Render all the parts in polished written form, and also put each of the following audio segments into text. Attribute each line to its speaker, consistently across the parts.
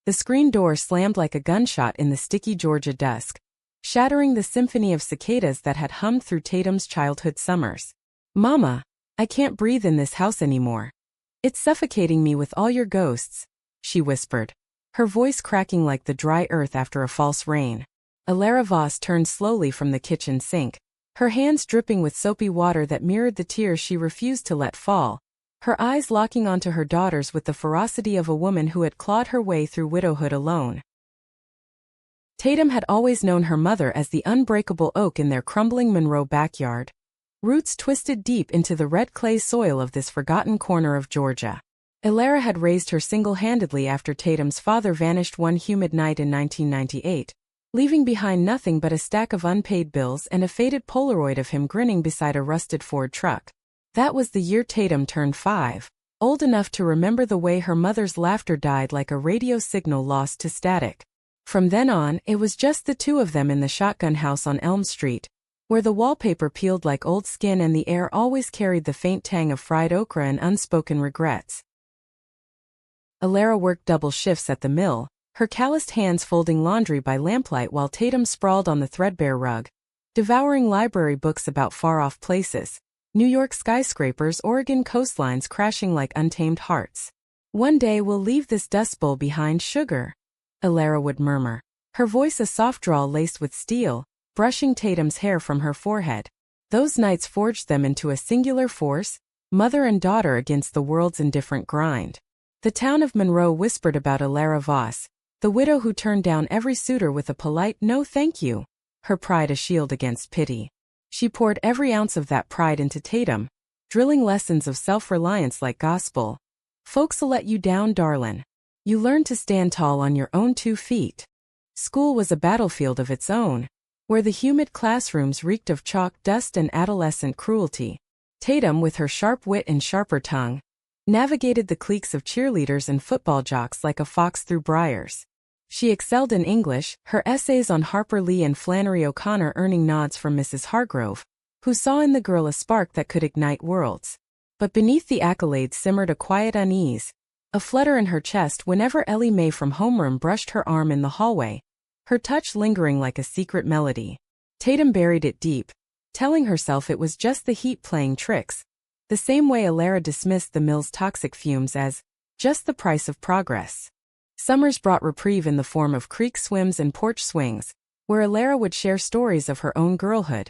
Speaker 1: The screen door slammed like a gunshot in the sticky Georgia dusk, shattering the symphony of cicadas that had hummed through Tatum's childhood summers. "Mama, I can't breathe in this house anymore. It's suffocating me with all your ghosts," she whispered, her voice cracking like the dry earth after a false rain. Alara Voss turned slowly from the kitchen sink, her hands dripping with soapy water that mirrored the tears she refused to let fall, her eyes locking onto her daughters with the ferocity of a woman who had clawed her way through widowhood alone. Tatum had always known her mother as the unbreakable oak in their crumbling Monroe backyard, roots twisted deep into the red clay soil of this forgotten corner of Georgia. Alara had raised her single-handedly after Tatum's father vanished one humid night in 1998, leaving behind nothing but a stack of unpaid bills and a faded Polaroid of him grinning beside a rusted Ford truck. That was the year Tatum turned 5, old enough to remember the way her mother's laughter died like a radio signal lost to static. From then on, it was just the two of them in the shotgun house on Elm Street, where the wallpaper peeled like old skin and the air always carried the faint tang of fried okra and unspoken regrets. Alara worked double shifts at the mill, her calloused hands folding laundry by lamplight while Tatum sprawled on the threadbare rug, devouring library books about far-off places, New York skyscrapers, Oregon coastlines crashing like untamed hearts. "One day we'll leave this dust bowl behind, sugar," Alara would murmur, her voice a soft drawl laced with steel, brushing Tatum's hair from her forehead. Those nights forged them into a singular force, mother and daughter against the world's indifferent grind. The town of Monroe whispered about Alara Voss, the widow who turned down every suitor with a polite "no thank you," her pride a shield against pity. She poured every ounce of that pride into Tatum, drilling lessons of self-reliance like gospel. "Folks'll let you down, darlin'. You learn to stand tall on your own 2 feet." School was a battlefield of its own, where the humid classrooms reeked of chalk dust and adolescent cruelty. Tatum, with her sharp wit and sharper tongue, navigated the cliques of cheerleaders and football jocks like a fox through briars. She excelled in English, her essays on Harper Lee and Flannery O'Connor earning nods from Mrs. Hargrove, who saw in the girl a spark that could ignite worlds. But beneath the accolades simmered a quiet unease, a flutter in her chest whenever Ellie Mae from homeroom brushed her arm in the hallway, her touch lingering like a secret melody. Tatum buried it deep, telling herself it was just the heat playing tricks, the same way Alara dismissed the mill's toxic fumes as just the price of progress. Summers brought reprieve in the form of creek swims and porch swings, where Alara would share stories of her own girlhood,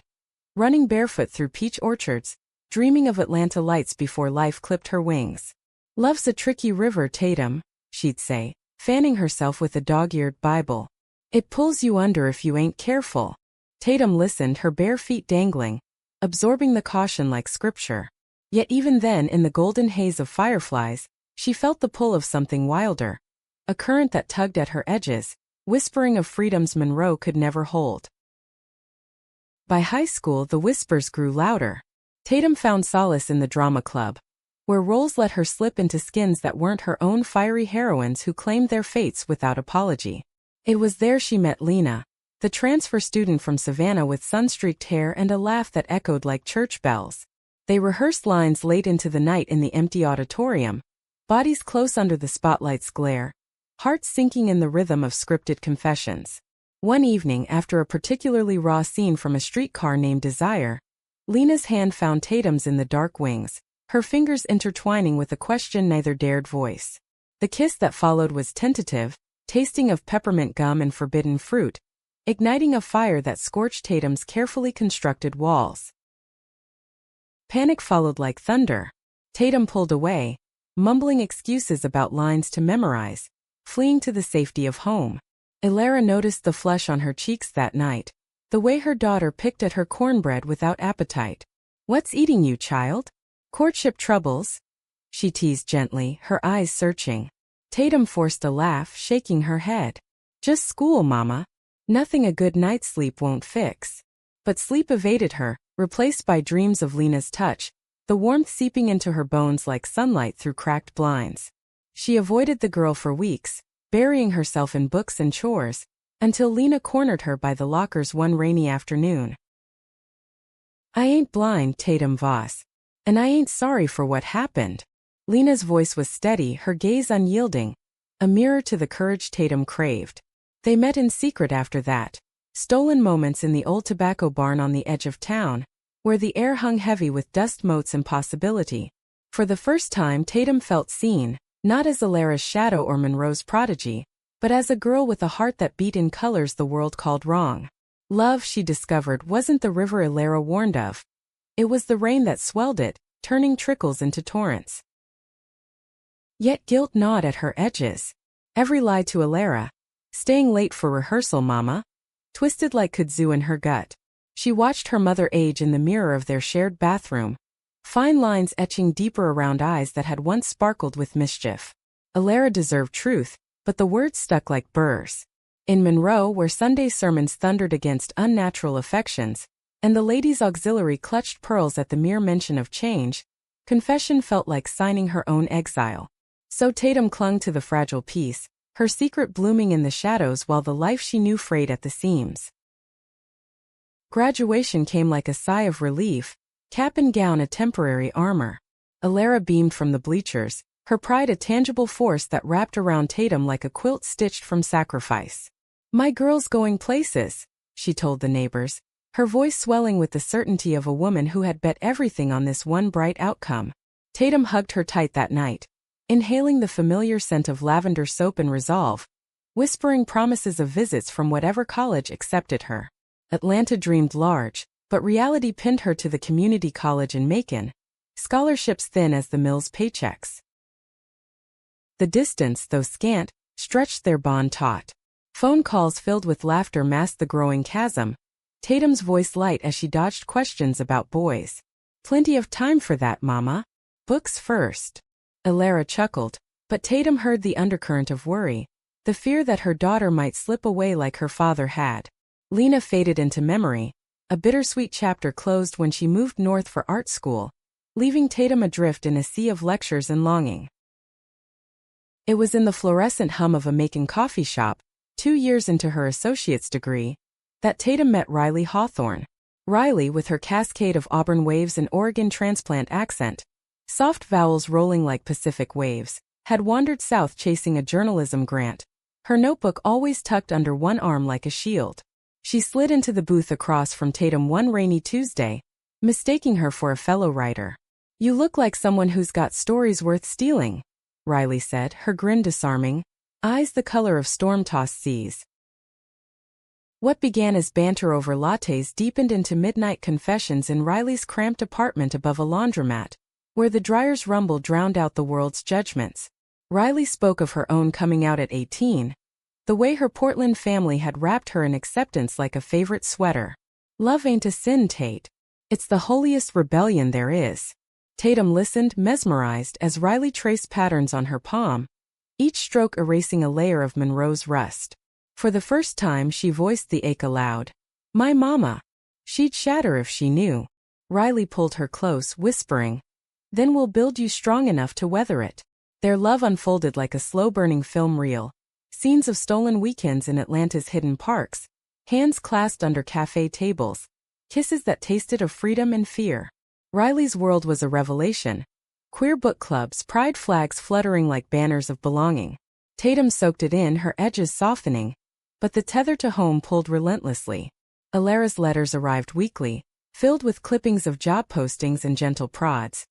Speaker 1: running barefoot through peach orchards, dreaming of Atlanta lights before life clipped her wings. "Love's a tricky river, Tatum," she'd say, fanning herself with a dog-eared Bible. "It pulls you under if you ain't careful." Tatum listened, her bare feet dangling, absorbing the caution like scripture. Yet even then, in the golden haze of fireflies, she felt the pull of something wilder, a current that tugged at her edges, whispering of freedoms Monroe could never hold. By high school, the whispers grew louder. Tatum found solace in the drama club, where roles let her slip into skins that weren't her own, fiery heroines who claimed their fates without apology. It was there she met Lena, the transfer student from Savannah with sun-streaked hair and a laugh that echoed like church bells. They rehearsed lines late into the night in the empty auditorium, bodies close under the spotlight's glare, hearts sinking in the rhythm of scripted confessions. One evening, after a particularly raw scene from a streetcar named Desire, Lena's hand found Tatum's in the dark wings, her fingers intertwining with a question neither dared voice. The kiss that followed was tentative, tasting of peppermint gum and forbidden fruit, igniting a fire that scorched Tatum's carefully constructed walls. Panic followed like thunder. Tatum pulled away, mumbling excuses about lines to memorize, fleeing to the safety of home. Alara noticed the flush on her cheeks that night, the way her daughter picked at her cornbread without appetite. "What's eating you, child? Courtship troubles?" she teased gently, her eyes searching. Tatum forced a laugh, shaking her head. "Just school, Mama. Nothing a good night's sleep won't fix." But sleep evaded her, replaced by dreams of Lena's touch, the warmth seeping into her bones like sunlight through cracked blinds. She avoided the girl for weeks, burying herself in books and chores, until Lena cornered her by the lockers one rainy afternoon. "I ain't blind, Tatum Voss. And I ain't sorry for what happened." Lena's voice was steady, her gaze unyielding, a mirror to the courage Tatum craved. They met in secret after that. Stolen moments in the old tobacco barn on the edge of town, where the air hung heavy with dust motes and possibility. For the first time Tatum felt seen, not as Alara's shadow or Monroe's prodigy, but as a girl with a heart that beat in colors the world called wrong. Love, she discovered, wasn't the river Alara warned of. It was the rain that swelled it, turning trickles into torrents. Yet guilt gnawed at her edges. Every lie to Alara, staying late for rehearsal, mama, twisted like kudzu in her gut. She watched her mother age in the mirror of their shared bathroom, fine lines etching deeper around eyes that had once sparkled with mischief. Alara deserved truth, but the words stuck like burrs. In Monroe, where Sunday sermons thundered against unnatural affections, and the ladies' auxiliary clutched pearls at the mere mention of change, confession felt like signing her own exile. So Tatum clung to the fragile peace, her secret blooming in the shadows while the life she knew frayed at the seams. Graduation came like a sigh of relief, cap and gown a temporary armor. Alara beamed from the bleachers, her pride a tangible force that wrapped around Tatum like a quilt stitched from sacrifice. "My girl's going places," she told the neighbors, her voice swelling with the certainty of a woman who had bet everything on this one bright outcome. Tatum hugged her tight that night, inhaling the familiar scent of lavender soap and resolve, whispering promises of visits from whatever college accepted her. Atlanta dreamed large, but reality pinned her to the community college in Macon, scholarships thin as the mill's paychecks. The distance, though scant, stretched their bond taut. Phone calls filled with laughter masked the growing chasm, Tatum's voice light as she dodged questions about boys. "Plenty of time for that, mama. Books first." Alara chuckled, but Tatum heard the undercurrent of worry, the fear that her daughter might slip away like her father had. Lena faded into memory, a bittersweet chapter closed when she moved north for art school, leaving Tatum adrift in a sea of lectures and longing. It was in the fluorescent hum of a Macon coffee shop, 2 years into her associate's degree, that Tatum met Riley Hawthorne. Riley, with her cascade of Auburn waves and Oregon transplant accent, soft vowels rolling like Pacific waves, had wandered south chasing a journalism grant, her notebook always tucked under one arm like a shield. She slid into the booth across from Tatum one rainy Tuesday, mistaking her for a fellow writer. "You look like someone who's got stories worth stealing," Riley said, her grin disarming, eyes the color of storm-tossed seas. What began as banter over lattes deepened into midnight confessions in Riley's cramped apartment above a laundromat, where the dryer's rumble drowned out the world's judgments. Riley spoke of her own coming out at 18, the way her Portland family had wrapped her in acceptance like a favorite sweater. "Love ain't a sin, Tate. It's the holiest rebellion there is." Tatum listened, mesmerized, as Riley traced patterns on her palm, each stroke erasing a layer of Monroe's rust. For the first time she voiced the ache aloud. "My mama. She'd shatter if she knew." Riley pulled her close, whispering, "Then we'll build you strong enough to weather it." Their love unfolded like a slow-burning film reel, scenes of stolen weekends in Atlanta's hidden parks, hands clasped under cafe tables, kisses that tasted of freedom and fear. Riley's world was a revelation. Queer book clubs, pride flags fluttering like banners of belonging. Tatum soaked it in, her edges softening, but the tether to home pulled relentlessly. Alara's letters arrived weekly, filled with clippings of job postings and gentle prods.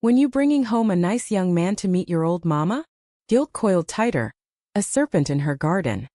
Speaker 1: "When you bringing home a nice young man to meet your old mama?" Guilt coiled tighter, a serpent in her garden.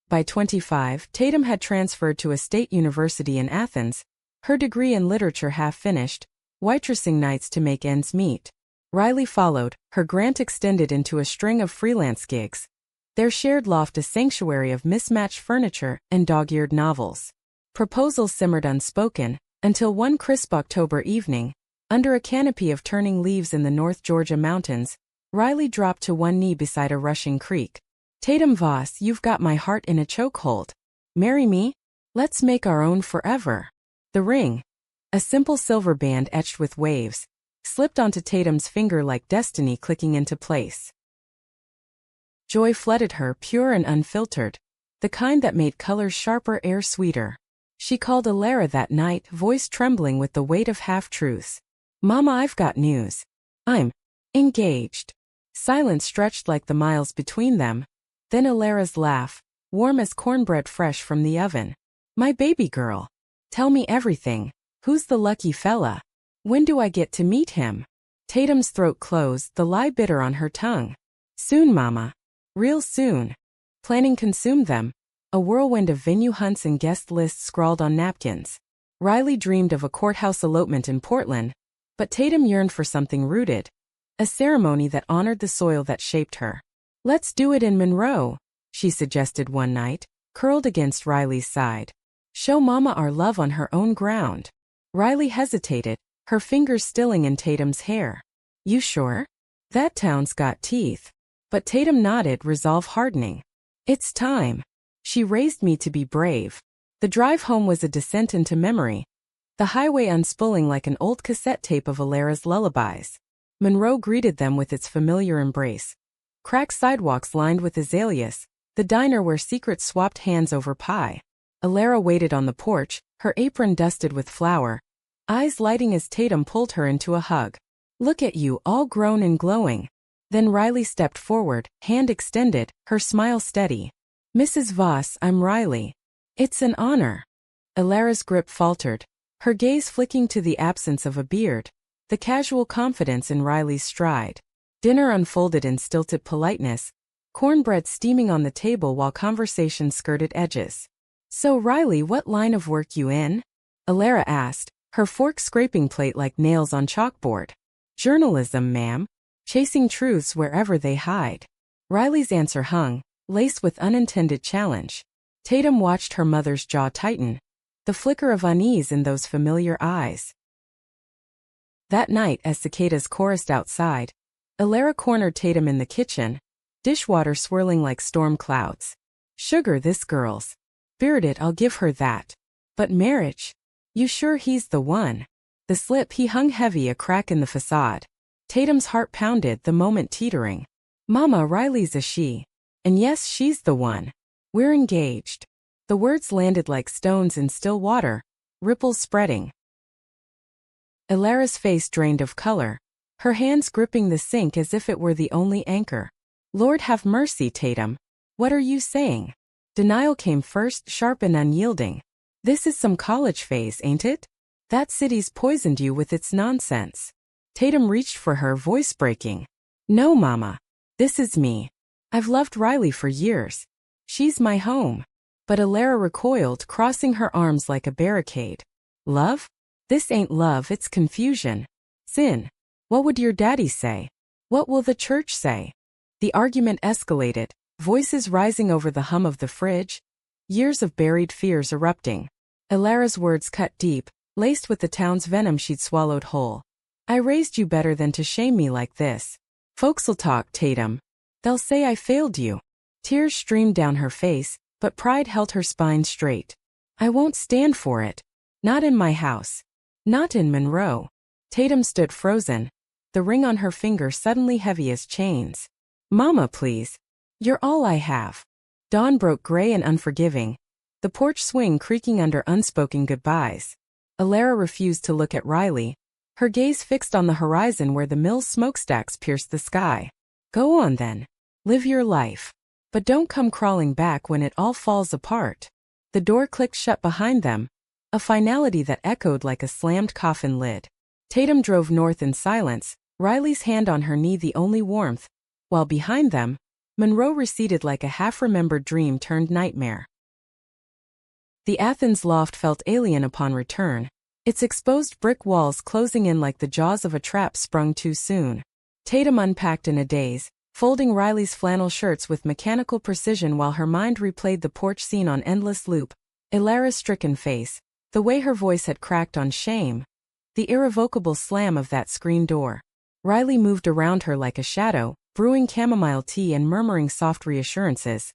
Speaker 1: By 25, Tatum had transferred to a state university in Athens, her degree in literature half finished, waitressing nights to make ends meet. Riley followed, her grant extended into a string of freelance gigs, their shared loft a sanctuary of mismatched furniture and dog-eared novels. Proposals simmered unspoken, until one crisp October evening, under a canopy of turning leaves in the North Georgia mountains, Riley dropped to one knee beside a rushing creek. "Tatum Voss, you've got my heart in a chokehold. Marry me? Let's make our own forever." The ring, a simple silver band etched with waves, slipped onto Tatum's finger like destiny clicking into place. Joy flooded her, pure and unfiltered, the kind that made colors sharper, air sweeter. She called Alara that night, voice trembling with the weight of half-truths. "Mama, I've got news. I'm engaged." Silence stretched like the miles between them. Then Alara's laugh, warm as cornbread fresh from the oven. My baby girl. Tell me everything. Who's the lucky fella? When do I get to meet him? Tatum's throat closed, the lie bitter on her tongue. Soon, mama. Real soon. Planning consumed them. A whirlwind of venue hunts and guest lists scrawled on napkins. Riley dreamed of a courthouse elopement in Portland, but Tatum yearned for something rooted. A ceremony that honored the soil that shaped her. Let's do it in Monroe, she suggested one night, curled against Riley's side. Show Mama our love on her own ground. Riley hesitated, her fingers stilling in Tatum's hair. You sure? That town's got teeth. But Tatum nodded, resolve hardening. It's time. She raised me to be brave. The drive home was a descent into memory. The highway unspooling like an old cassette tape of Alara's lullabies. Monroe greeted them with its familiar embrace. Cracked sidewalks lined with azaleas, the diner where secrets swapped hands over pie. Alara waited on the porch, her apron dusted with flour, eyes lighting as Tatum pulled her into a hug. Look at you, all grown and glowing. Then Riley stepped forward, hand extended, her smile steady. Mrs. Voss, I'm Riley. It's an honor. Alara's grip faltered, her gaze flicking to the absence of a beard, the casual confidence in Riley's stride. Dinner unfolded in stilted politeness, cornbread steaming on the table while conversation skirted edges. So Riley, what line of work you in? Alara asked, her fork scraping plate like nails on chalkboard. Journalism, ma'am. Chasing truths wherever they hide. Riley's answer hung, laced with unintended challenge. Tatum watched her mother's jaw tighten, the flicker of unease in those familiar eyes. That night, as cicadas chorused outside, Alara cornered Tatum in the kitchen, dishwater swirling like storm clouds. Sugar, this girl's. Spirited, I'll give her that. But marriage? You sure he's the one? The slip he hung heavy, a crack in the facade. Tatum's heart pounded, the moment teetering. Mama, Riley's a she. And yes, she's the one. We're engaged. The words landed like stones in still water, ripples spreading. Alara's face drained of color, her hands gripping the sink as if it were the only anchor. Lord have mercy, Tatum. What are you saying? Denial came first, sharp and unyielding. This is some college phase, ain't it? That city's poisoned you with its nonsense. Tatum reached for her, voice breaking. No, Mama. This is me. I've loved Riley for years. She's my home. But Alara recoiled, crossing her arms like a barricade. Love? This ain't love, it's confusion. Sin. What would your daddy say? What will the church say? The argument escalated, voices rising over the hum of the fridge, years of buried fears erupting. Alara's words cut deep, laced with the town's venom she'd swallowed whole. I raised you better than to shame me like this. Folks'll talk, Tatum. They'll say I failed you. Tears streamed down her face, but pride held her spine straight. I won't stand for it. Not in my house. Not in Monroe. Tatum stood frozen, the ring on her finger suddenly heavy as chains. Mama, please. You're all I have. Dawn broke gray and unforgiving, the porch swing creaking under unspoken goodbyes. Alara refused to look at Riley, her gaze fixed on the horizon where the mill's smokestacks pierced the sky. Go on then. Live your life. But don't come crawling back when it all falls apart. The door clicked shut behind them, a finality that echoed like a slammed coffin lid. Tatum drove north in silence, Riley's hand on her knee the only warmth, while behind them, Monroe receded like a half-remembered dream turned nightmare. The Athens loft felt alien upon return, its exposed brick walls closing in like the jaws of a trap sprung too soon. Tatum unpacked in a daze, folding Riley's flannel shirts with mechanical precision while her mind replayed the porch scene on endless loop, Alara's stricken face, the way her voice had cracked on shame, the irrevocable slam of that screen door. Riley moved around her like a shadow, brewing chamomile tea and murmuring soft reassurances.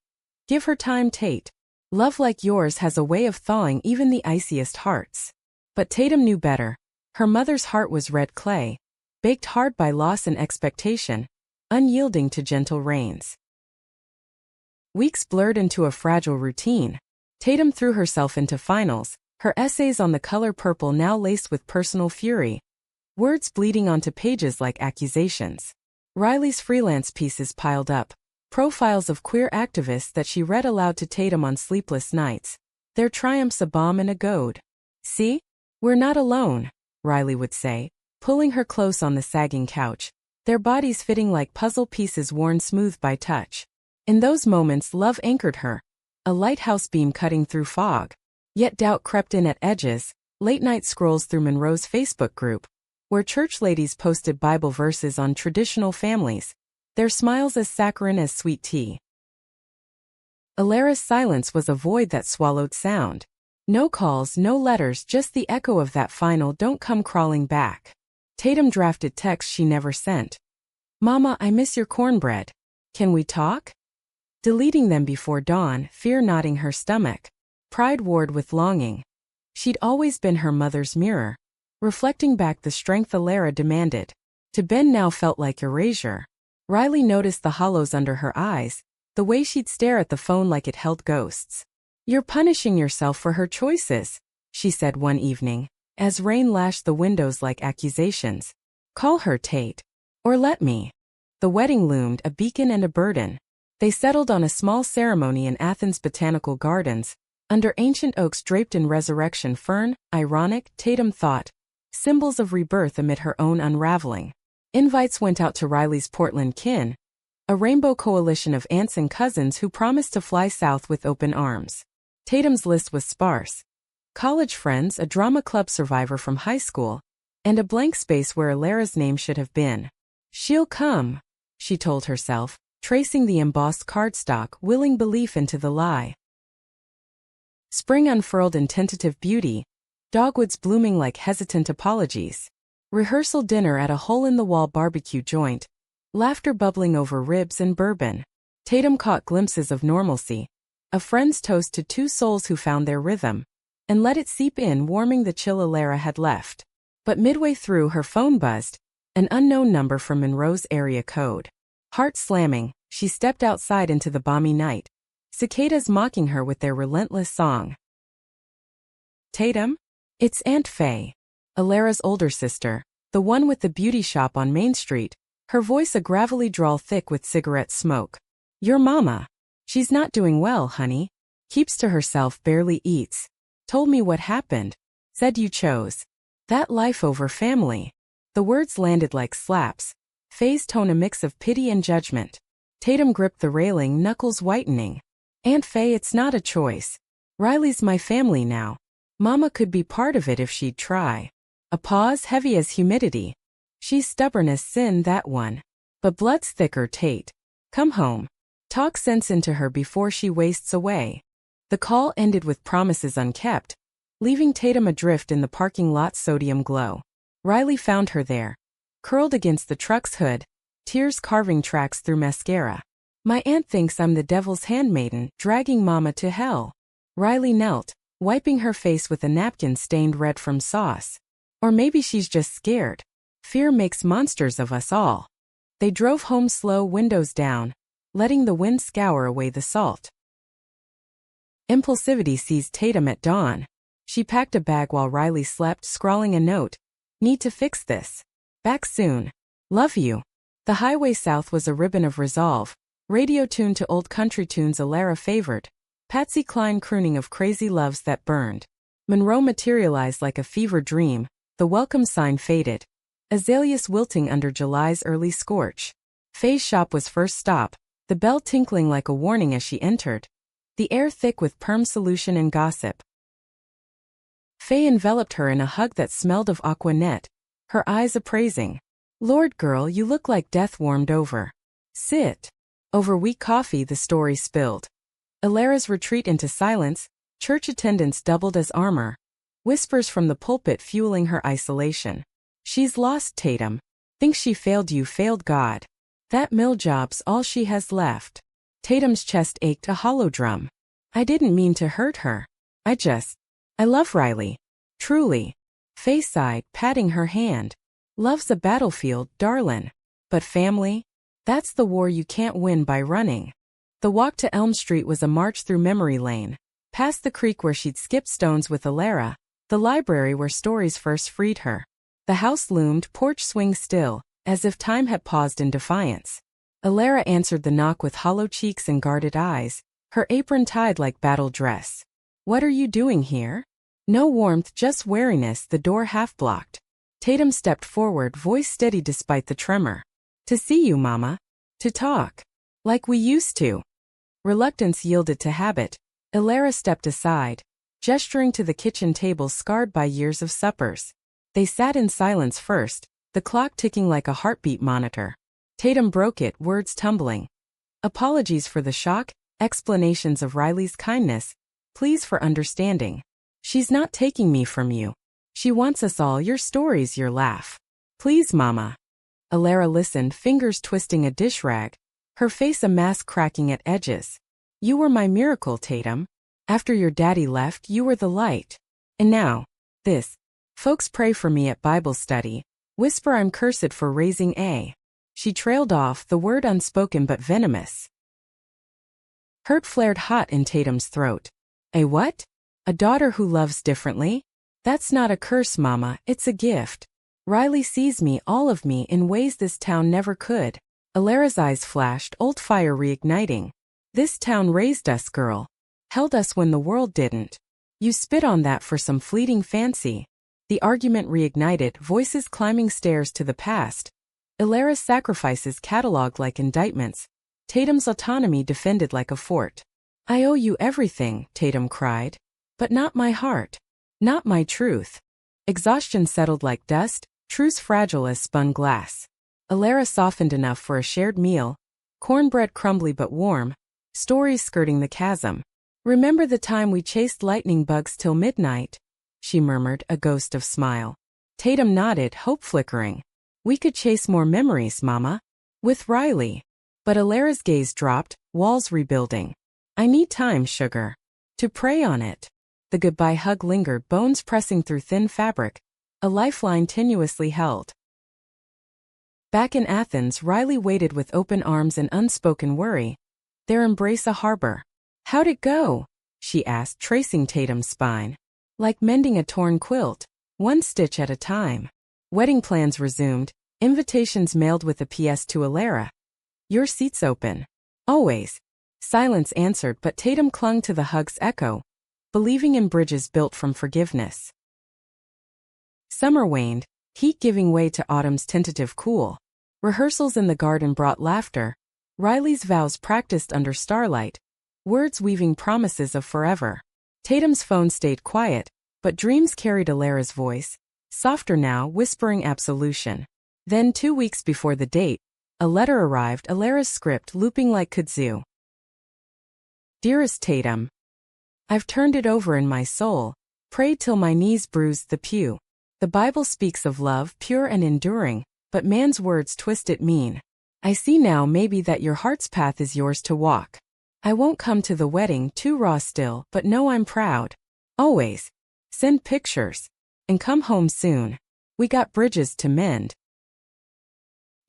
Speaker 1: Give her time, Tate. Love like yours has a way of thawing even the iciest hearts. But Tatum knew better. Her mother's heart was red clay, baked hard by loss and expectation, unyielding to gentle rains. Weeks blurred into a fragile routine. Tatum threw herself into finals, her essays on the color purple now laced with personal fury, words bleeding onto pages like accusations. Riley's freelance pieces piled up, profiles of queer activists that she read aloud to Tatum on sleepless nights, their triumphs a balm and a goad. "See? We're not alone," Riley would say, pulling her close on the sagging couch, their bodies fitting like puzzle pieces worn smooth by touch. In those moments love anchored her, a lighthouse beam cutting through fog. Yet doubt crept in at edges, late-night scrolls through Monroe's Facebook group, where church ladies posted Bible verses on traditional families, their smiles as saccharine as sweet tea. Alara's silence was a void that swallowed sound. No calls, no letters, just the echo of that final "don't come crawling back." Tatum drafted texts she never sent. "Mama, I miss your cornbread. Can we talk?" Deleting them before dawn, fear knotting her stomach. Pride warred with longing. She'd always been her mother's mirror, reflecting back the strength Alara demanded. To bend now felt like erasure. Riley noticed the hollows under her eyes, the way she'd stare at the phone like it held ghosts. "You're punishing yourself for her choices," she said one evening, as rain lashed the windows like accusations. "Call her, Tate. Or let me." The wedding loomed, a beacon and a burden. They settled on a small ceremony in Athens' botanical gardens, under ancient oaks draped in resurrection fern. Ironic, Tatum thought. Symbols of rebirth amid her own unraveling. Invites went out to Riley's Portland kin, a rainbow coalition of aunts and cousins who promised to fly south with open arms. Tatum's list was sparse. College friends, a drama club survivor from high school, and a blank space where Alara's name should have been. "She'll come," she told herself, tracing the embossed cardstock, willing belief into the lie. Spring unfurled in tentative beauty, dogwoods blooming like hesitant apologies. Rehearsal dinner at a hole-in-the-wall barbecue joint, laughter bubbling over ribs and bourbon. Tatum caught glimpses of normalcy, a friend's toast to two souls who found their rhythm, and let it seep in, warming the chill Alara had left. But midway through, her phone buzzed, an unknown number from Monroe's area code. Heart slamming, she stepped outside into the balmy night, cicadas mocking her with their relentless song. "Tatum? It's Aunt Faye." Alara's older sister, the one with the beauty shop on Main Street, her voice a gravelly drawl thick with cigarette smoke. "Your mama. She's not doing well, honey. Keeps to herself, barely eats. Told me what happened. Said you chose that life over family." The words landed like slaps, Faye's tone a mix of pity and judgment. Tatum gripped the railing, knuckles whitening. "Aunt Faye, it's not a choice. Riley's my family now. Mama could be part of it if she'd try." A pause heavy as humidity. "She's stubborn as sin, that one. But blood's thicker, Tate. Come home. Talk sense into her before she wastes away." The call ended with promises unkept, leaving Tatum adrift in the parking lot's sodium glow. Riley found her there, curled against the truck's hood, tears carving tracks through mascara. "My aunt thinks I'm the devil's handmaiden, dragging Mama to hell." Riley knelt, wiping her face with a napkin stained red from sauce. "Or maybe she's just scared. Fear makes monsters of us all." They drove home slow, windows down, letting the wind scour away the salt. Impulsivity seized Tatum at dawn. She packed a bag while Riley slept, scrawling a note. "Need to fix this. Back soon. Love you." The highway south was a ribbon of resolve, radio tuned to old country tunes Alara favored, Patsy Cline crooning of crazy loves that burned. Monroe materialized like a fever dream, the welcome sign faded, azaleas wilting under July's early scorch. Faye's shop was first stop, the bell tinkling like a warning as she entered, the air thick with perm solution and gossip. Faye enveloped her in a hug that smelled of aquanet, her eyes appraising. "Lord girl, you look like death warmed over. Sit." Over weak coffee the story spilled. Alara's retreat into silence, church attendance doubled as armor. Whispers from the pulpit fueling her isolation. "She's lost, Tatum. Thinks she failed you, failed God. That mill job's all she has left." Tatum's chest ached, a hollow drum. "I didn't mean to hurt her. I love Riley. Truly." Faye sighed, patting her hand. "Love's a battlefield, darlin'. But family? That's the war you can't win by running." The walk to Elm Street was a march through memory lane, past the creek where she'd skipped stones with Alara, the library where stories first freed her. The house loomed, porch swing still, as if time had paused in defiance. Alara answered the knock with hollow cheeks and guarded eyes, her apron tied like battle dress. "What are you doing here?" No warmth, just wariness, the door half blocked. Tatum stepped forward, voice steady despite the tremor. "To see you, Mama. To talk. Like we used to." Reluctance yielded to habit. Alara stepped aside, gesturing to the kitchen table scarred by years of suppers. They sat in silence first, the clock ticking like a heartbeat monitor. Tatum broke it, words tumbling. Apologies for the shock, explanations of Riley's kindness, pleas for understanding. "She's not taking me from you. She wants us all, your stories, your laugh. Please, Mama." Alara listened, fingers twisting a dish rag, her face a mask cracking at edges. "You were my miracle, Tatum. After your daddy left, you were the light. And now, this. Folks pray for me at Bible study, whisper I'm cursed for raising a." She trailed off, the word unspoken but venomous. Hurt flared hot in Tatum's throat. "A what? A daughter who loves differently? That's not a curse, Mama, it's a gift. Riley sees me, all of me, in ways this town never could." Alara's eyes flashed, old fire reigniting. "This town raised us, girl. Held us when the world didn't. You spit on that for some fleeting fancy." The argument reignited, voices climbing stairs to the past. Alara's sacrifices catalogued like indictments. Tatum's autonomy defended like a fort. "I owe you everything," Tatum cried. "But not my heart. Not my truth." Exhaustion settled like dust, truce fragile as spun glass. Alara softened enough for a shared meal, cornbread crumbly but warm, stories skirting the chasm. "Remember the time we chased lightning bugs till midnight?" she murmured, a ghost of smile. Tatum nodded, hope flickering. "We could chase more memories, Mama. With Riley." But Alara's gaze dropped, walls rebuilding. "I need time, sugar. To pray on it." The goodbye hug lingered, bones pressing through thin fabric, a lifeline tenuously held. Back in Athens, Riley waited with open arms and unspoken worry, their embrace a harbor. "How'd it go?" she asked, tracing Tatum's spine. "Like mending a torn quilt, one stitch at a time." Wedding plans resumed, invitations mailed with a PS to Alara. "Your seat's open. Always." Silence answered, but Tatum clung to the hug's echo, believing in bridges built from forgiveness. Summer waned, heat giving way to autumn's tentative cool. Rehearsals in the garden brought laughter, Riley's vows practiced under starlight, words weaving promises of forever. Tatum's phone stayed quiet, but dreams carried Alara's voice, softer now, whispering absolution. Then 2 weeks before the date, a letter arrived, Alara's script looping like kudzu. "Dearest Tatum, I've turned it over in my soul, prayed till my knees bruised the pew. The Bible speaks of love pure and enduring, but man's words twist it mean. I see now maybe that your heart's path is yours to walk. I won't come to the wedding, too raw still, but know I'm proud. Always. Send pictures. And come home soon. We got bridges to mend.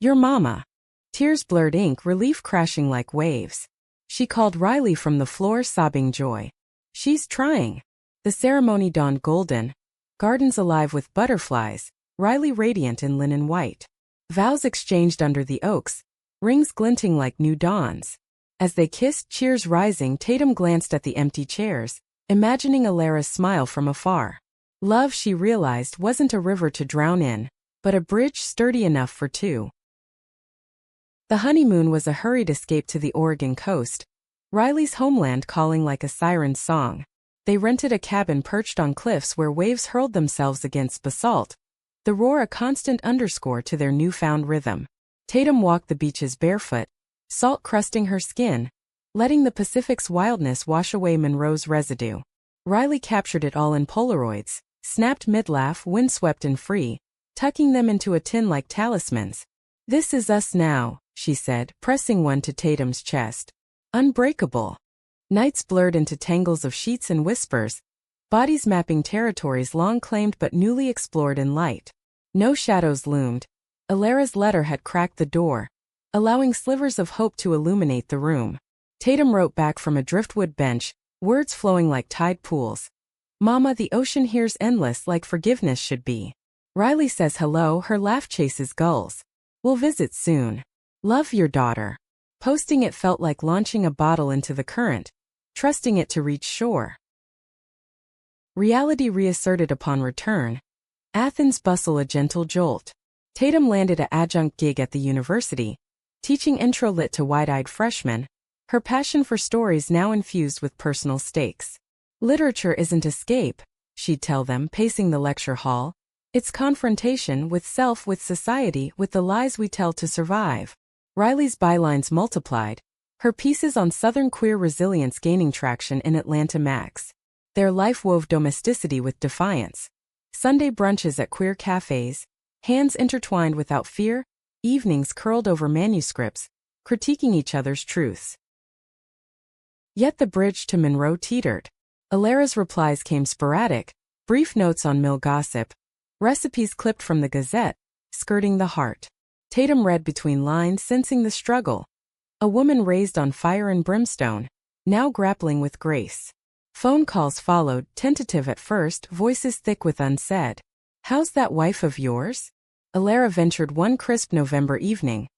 Speaker 1: Your Mama." Tears blurred ink, relief crashing like waves. She called Riley from the floor, sobbing joy. "She's trying." The ceremony dawned golden, gardens alive with butterflies, Riley radiant in linen white. Vows exchanged under the oaks, rings glinting like new dawns. As they kissed, cheers rising, Tatum glanced at the empty chairs, imagining Alara's smile from afar. Love, she realized, wasn't a river to drown in, but a bridge sturdy enough for two. The honeymoon was a hurried escape to the Oregon coast, Riley's homeland calling like a siren's song. They rented a cabin perched on cliffs where waves hurled themselves against basalt, the roar a constant underscore to their newfound rhythm. Tatum walked the beaches barefoot, salt crusting her skin, letting the Pacific's wildness wash away Monroe's residue. Riley captured it all in Polaroids, snapped mid-laugh, windswept and free, tucking them into a tin like talismans. "This is us now," she said, pressing one to Tatum's chest. "Unbreakable." Nights blurred into tangles of sheets and whispers, bodies mapping territories long claimed but newly explored in light. No shadows loomed. Alara's letter had cracked the door, allowing slivers of hope to illuminate the room. Tatum wrote back from a driftwood bench, words flowing like tide pools. "Mama, the ocean here's endless like forgiveness should be. Riley says hello, her laugh chases gulls. We'll visit soon. Love your daughter. Posting it felt like launching a bottle into the current, trusting it to reach shore. Reality reasserted upon return. Athens bustle a gentle jolt. Tatum landed an adjunct gig at the university, teaching intro lit to wide-eyed freshmen, her passion for stories now infused with personal stakes. Literature isn't escape, she'd tell them, pacing the lecture hall. It's confrontation with self, with society, with the lies we tell to survive. Riley's bylines multiplied, her pieces on Southern queer resilience gaining traction in Atlanta Max. Their life wove domesticity with defiance. Sunday brunches at queer cafes, hands intertwined without fear, evenings curled over manuscripts, critiquing each other's truths. Yet the bridge to Monroe teetered. Alara's replies came sporadic, brief notes on mill gossip, recipes clipped from the Gazette, skirting the heart. Tatum read between lines, sensing the struggle. A woman raised on fire and brimstone, now grappling with grace. Phone calls followed, tentative at first, voices thick with unsaid. How's that wife of yours? Alara ventured one crisp November evening.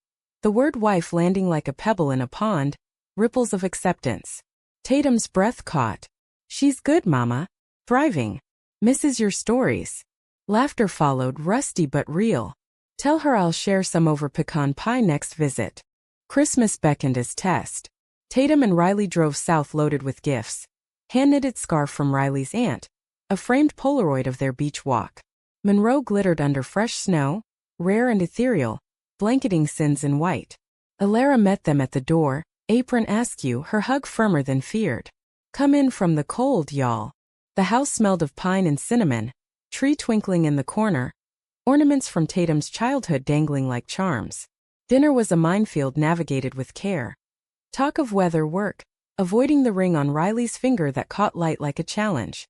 Speaker 1: The word wife landing like a pebble in a pond, ripples of acceptance. Tatum's breath caught. She's good, Mama. Thriving. Misses your stories. Laughter followed, rusty but real. Tell her I'll share some over pecan pie next visit. Christmas beckoned as test. Tatum and Riley drove south loaded with gifts. Hand-knitted scarf from Riley's aunt, a framed Polaroid of their beach walk. Monroe glittered under fresh snow, rare and ethereal, blanketing sins in white. Alara met them at the door, apron askew, her hug firmer than feared. Come in from the cold, y'all. The house smelled of pine and cinnamon, tree twinkling in the corner, ornaments from Tatum's childhood dangling like charms. Dinner was a minefield navigated with care. Talk of weather, work, avoiding the ring on Riley's finger that caught light like a challenge.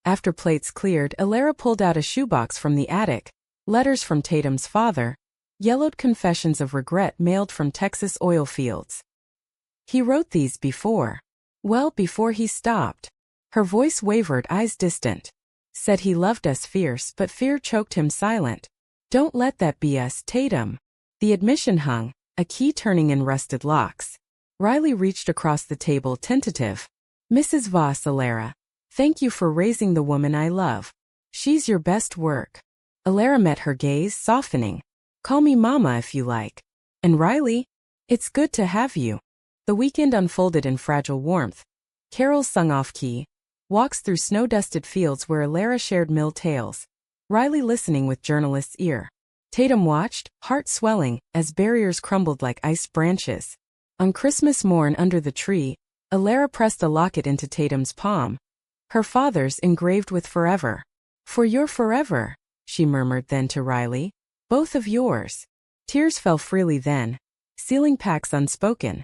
Speaker 1: After plates cleared, Alara pulled out a shoebox from the attic, letters from Tatum's father, yellowed confessions of regret mailed from Texas oil fields. He wrote these before. Well, before he stopped. Her voice wavered, eyes distant. Said he loved us fierce, but fear choked him silent. Don't let that be us, Tatum. The admission hung, a key turning in rusted locks. Riley reached across the table, tentative. Mrs. Voss, Alara. Thank you for raising the woman I love. She's your best work. Alara met her gaze, softening. Call me Mama if you like. And Riley? It's good to have you. The weekend unfolded in fragile warmth. Carols sung off-key. Walks through snow-dusted fields where Alara shared mill tales. Riley listening with journalist's ear. Tatum watched, heart swelling, as barriers crumbled like ice branches. On Christmas morn under the tree, Alara pressed a locket into Tatum's palm. Her father's engraved with forever. For your forever, she murmured then to Riley. Both of yours. Tears fell freely then, sealing pacts unspoken.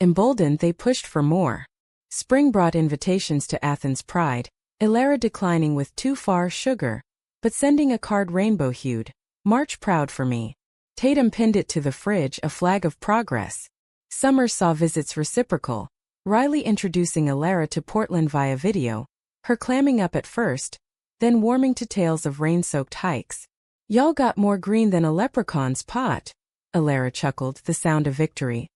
Speaker 1: Emboldened, they pushed for more. Spring brought invitations to Athens' pride, Alara declining with too far sugar, but sending a card rainbow-hued. March proud for me. Tatum pinned it to the fridge, a flag of progress. Summer saw visits reciprocal, Riley introducing Alara to Portland via video, her clamming up at first, then warming to tales of rain-soaked hikes. Y'all got more green than a leprechaun's pot, Alara chuckled, the sound of victory.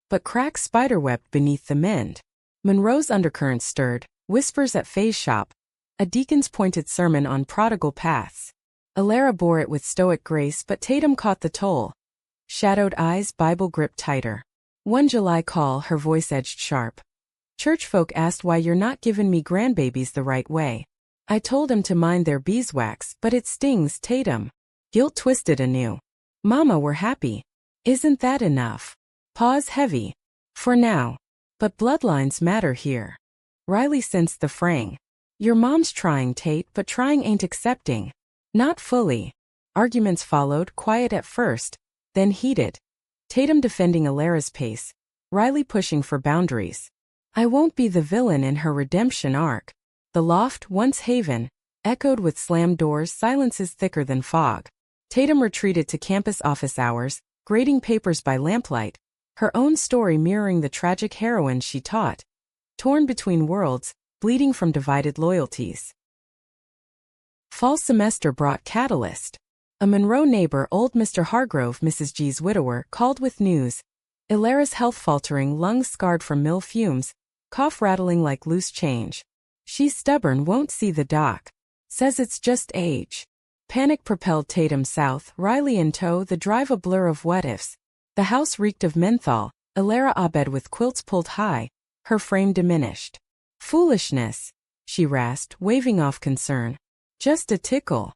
Speaker 1: But cracks spiderwebbed beneath the mend. Monroe's undercurrents stirred, whispers at Faye's shop, a deacon's pointed sermon on prodigal paths. Alara bore it with stoic grace, but Tatum caught the toll. Shadowed eyes, Bible gripped tighter. One July call, her voice edged sharp. Churchfolk asked why you're not givin' me grandbabies the right way. I told 'em to mind their beeswax, but it stings, Tatum. Guilt twisted anew. Mama, we're happy. Isn't that enough? Pause heavy. For now. But bloodlines matter here. Riley sensed the fraying. Your mom's trying, Tate, but trying ain't accepting. Not fully. Arguments followed, quiet at first, then heated. Tatum defending Alara's pace, Riley pushing for boundaries. I won't be the villain in her redemption arc. The loft, once haven, echoed with slammed doors, silences thicker than fog. Tatum retreated to campus office hours, grading papers by lamplight, her own story mirroring the tragic heroine she taught. Torn between worlds, bleeding from divided loyalties. Fall semester brought catalyst. A Monroe neighbor, old Mr. Hargrove, Mrs. G's widower, called with news. Ilara's health faltering, lungs scarred from mill fumes, cough rattling like loose change. She's stubborn, won't see the doc. Says it's just age. Panic propelled Tatum south, Riley in tow, the drive a blur of what-ifs. The house reeked of menthol, Ilara abed with quilts pulled high, her frame diminished. Foolishness, she rasped, waving off concern. Just a tickle.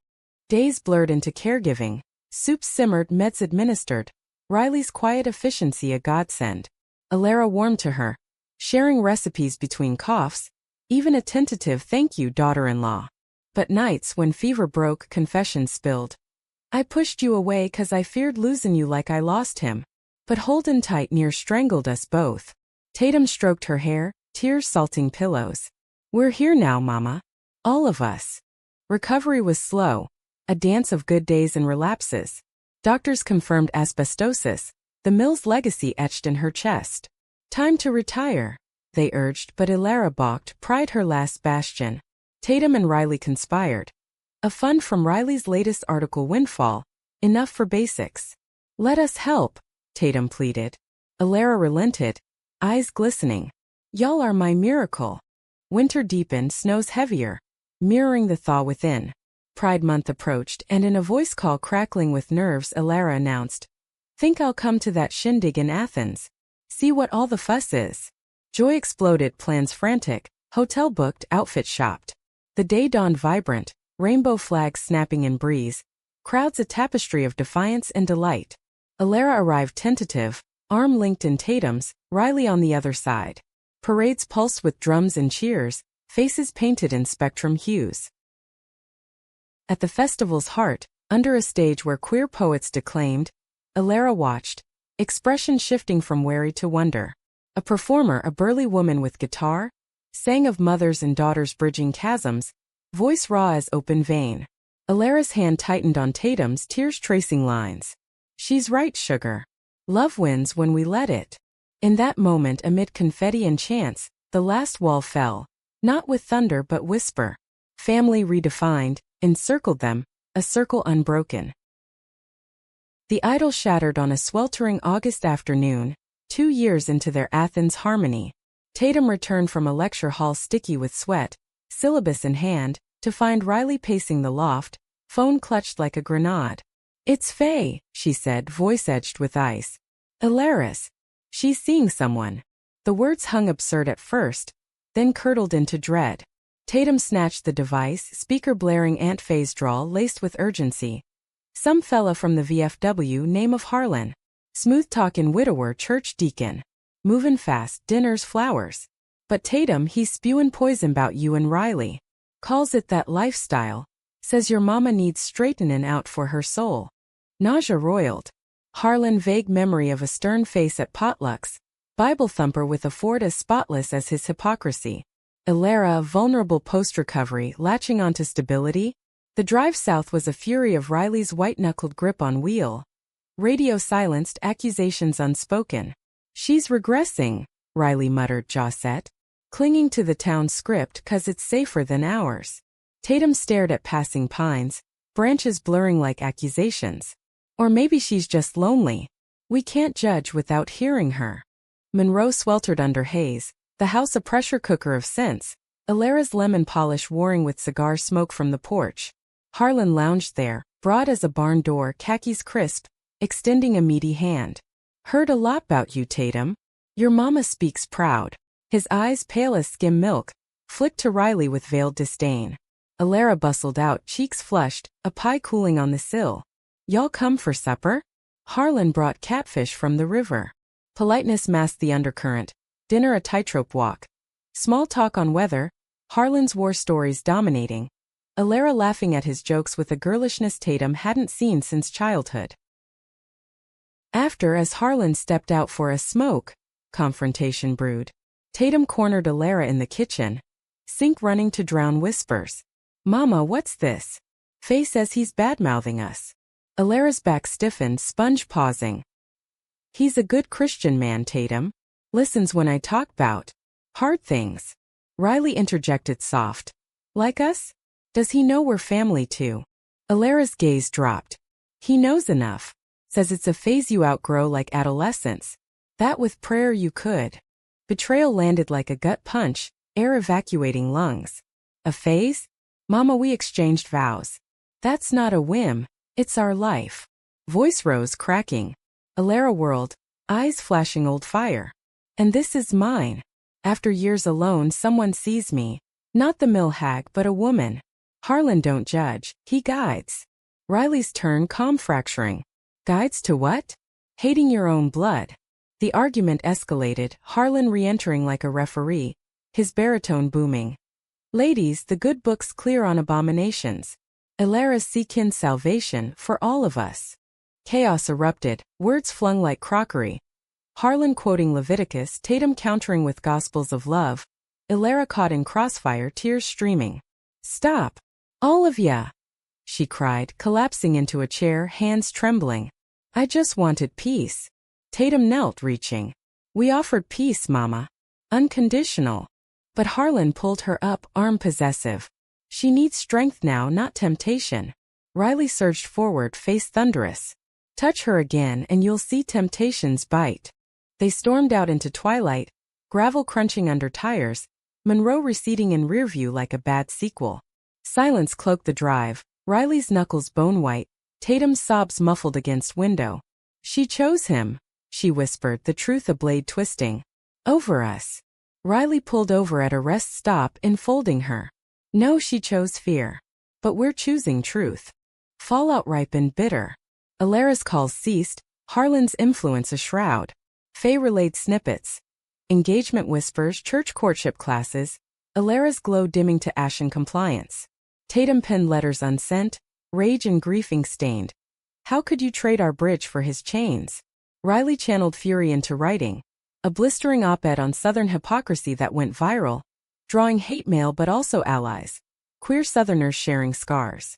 Speaker 1: Days blurred into caregiving. Soups simmered, meds administered. Riley's quiet efficiency a godsend. Ilara warmed to her, sharing recipes between coughs, even a tentative thank you, daughter-in-law. But nights when fever broke, confessions spilled. I pushed you away 'cause I feared losing you like I lost him. But holdin' tight near strangled us both. Tatum stroked her hair, tears salting pillows. We're here now, Mama. All of us. Recovery was slow, a dance of good days and relapses. Doctors confirmed asbestosis, the mill's legacy etched in her chest. Time to retire, they urged, but Ilara balked, pride her last bastion. Tatum and Riley conspired. A fund from Riley's latest article windfall, enough for basics. Let us help, Tatum pleaded. Ilara relented, eyes glistening. Y'all are my miracle. Winter deepened, snows heavier, mirroring the thaw within. Pride Month approached, and in a voice call crackling with nerves, Ilara announced, Think I'll come to that shindig in Athens. See what all the fuss is. Joy exploded, plans frantic, hotel booked, outfit shopped. The day dawned vibrant, rainbow flags snapping in breeze, crowds a tapestry of defiance and delight. Ilara arrived tentative, arm linked in Tatum's, Riley on the other side. Parades pulsed with drums and cheers, faces painted in spectrum hues. At the festival's heart, under a stage where queer poets declaimed, Ilara watched, expression shifting from wary to wonder. A performer, a burly woman with guitar, sang of mothers and daughters bridging chasms, voice raw as open vein. Ilara's hand tightened on Tatum's, tears tracing lines. She's right, sugar. Love wins when we let it. In that moment, amid confetti and chants, the last wall fell, not with thunder but whisper. Family redefined, encircled them, a circle unbroken. The idol shattered on a sweltering August afternoon, 2 years into their Athens harmony. Tatum returned from a lecture hall sticky with sweat, syllabus in hand, to find Riley pacing the loft, phone clutched like a grenade. It's Faye, she said, voice edged with ice. Ilara's. She's seeing someone. The words hung absurd at first, then curdled into dread. Tatum snatched the device, speaker blaring Aunt Faye's drawl laced with urgency. Some fella from the VFW, name of Harlan. Smooth talkin' widower, church deacon. Movin' fast, dinners, flowers. But Tatum, he's spewin' poison 'bout you and Riley. Calls it that lifestyle. Says your mama needs straightenin' out for her soul. Nausea roiled. Harlan, vague memory of a stern face at potlucks. Bible thumper with a Ford as spotless as his hypocrisy. Ilara, vulnerable post-recovery, latching onto stability. The drive south was a fury of Riley's white-knuckled grip on wheel. Radio silenced, accusations unspoken. She's regressing, Riley muttered, jaw set. Clinging to the town script 'cause it's safer than ours. Tatum stared at passing pines, branches blurring like accusations. Or maybe she's just lonely. We can't judge without hearing her. Monroe sweltered under haze, the house a pressure cooker of scents, Ilara's lemon polish warring with cigar smoke from the porch. Harlan lounged there, broad as a barn door, khakis crisp, extending a meaty hand. Heard a lot 'bout you, Tatum. Your mama speaks proud. His eyes, pale as skim milk, flicked to Riley with veiled disdain. Ilara bustled out, cheeks flushed, a pie cooling on the sill. Y'all come for supper? Harlan brought catfish from the river. Politeness masked the undercurrent. Dinner a tightrope walk. Small talk on weather, Harlan's war stories dominating. Ilara laughing at his jokes with a girlishness Tatum hadn't seen since childhood. After, as Harlan stepped out for a smoke, confrontation brewed. Tatum cornered Ilara in the kitchen. Sink running to drown whispers. Mama, what's this? Faye says he's badmouthing us. Ilara's back stiffened, sponge pausing. He's a good Christian man, Tatum. Listens when I talk 'bout hard things. Riley interjected soft. Like us? Does he know we're family too? Alara's gaze dropped. He knows enough. Says it's a phase you outgrow like adolescence. That with prayer you could. Betrayal landed like a gut punch, air evacuating lungs. A phase? Mama, we exchanged vows. That's not a whim, it's our life. Voice rose cracking. Alara whirled, eyes flashing old fire. And this is mine. After years alone someone sees me. Not the mill hag but a woman. Harlan don't judge, he guides. Riley's turn calm fracturing. Guides to what? Hating your own blood. The argument escalated, Harlan re-entering like a referee, his baritone booming. Ladies, the good book's clear on abominations. Alara seekin salvation for all of us. Chaos erupted, words flung like crockery. Harlan quoting Leviticus, Tatum countering with gospels of love. Alara caught in crossfire, tears streaming. Stop! All of ya! She cried, collapsing into a chair, hands trembling. I just wanted peace. Tatum knelt, reaching. We offered peace, Mama. Unconditional. But Harlan pulled her up, arm possessive. She needs strength now, not temptation. Riley surged forward, face thunderous. Touch her again and you'll see temptations bite. They stormed out into twilight, gravel crunching under tires, Monroe receding in rearview like a bad sequel. Silence cloaked the drive, Riley's knuckles bone-white, Tatum's sobs muffled against window. She chose him, she whispered, the truth a blade twisting. Over us. Riley pulled over at a rest stop, enfolding her. No, she chose fear. But we're choosing truth. Fallout ripened bitter. Alara's calls ceased, Harlan's influence a shroud. Faye relayed snippets. Engagement whispers, church courtship classes. Alara's glow dimming to ashen compliance. Tatum penned letters unsent, rage and griefing stained. How could you trade our bridge for his chains? Riley channeled fury into writing. A blistering op-ed on Southern hypocrisy that went viral, drawing hate mail but also allies. Queer Southerners sharing scars.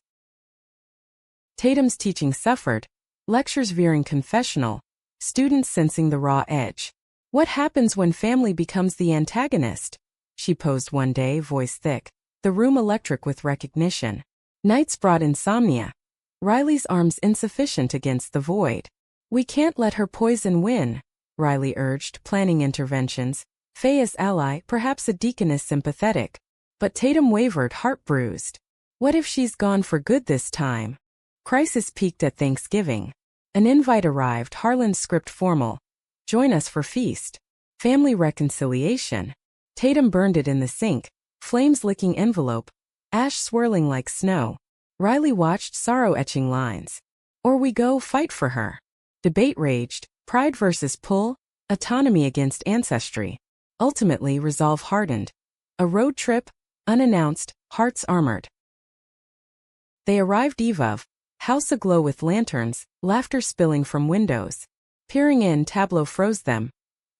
Speaker 1: Tatum's teaching suffered, lectures veering confessional, students sensing the raw edge. What happens when family becomes the antagonist? She posed one day, voice thick. The room electric with recognition. Nights brought insomnia. Riley's arms insufficient against the void. We can't let her poison win, Riley urged, planning interventions. Faye as ally, perhaps a deaconess sympathetic. But Tatum wavered, heart bruised. What if she's gone for good this time? Crisis peaked at Thanksgiving. An invite arrived, Harlan's script formal. Join us for feast. Family reconciliation. Tatum burned it in the sink. Flames licking envelope, ash swirling like snow. Riley watched, sorrow etching lines. Or we go fight for her. Debate raged, pride versus pull, autonomy against ancestry. Ultimately, resolve hardened. A road trip, unannounced, hearts armored. They arrived eve of, house aglow with lanterns, laughter spilling from windows. Peering in, tableau froze them.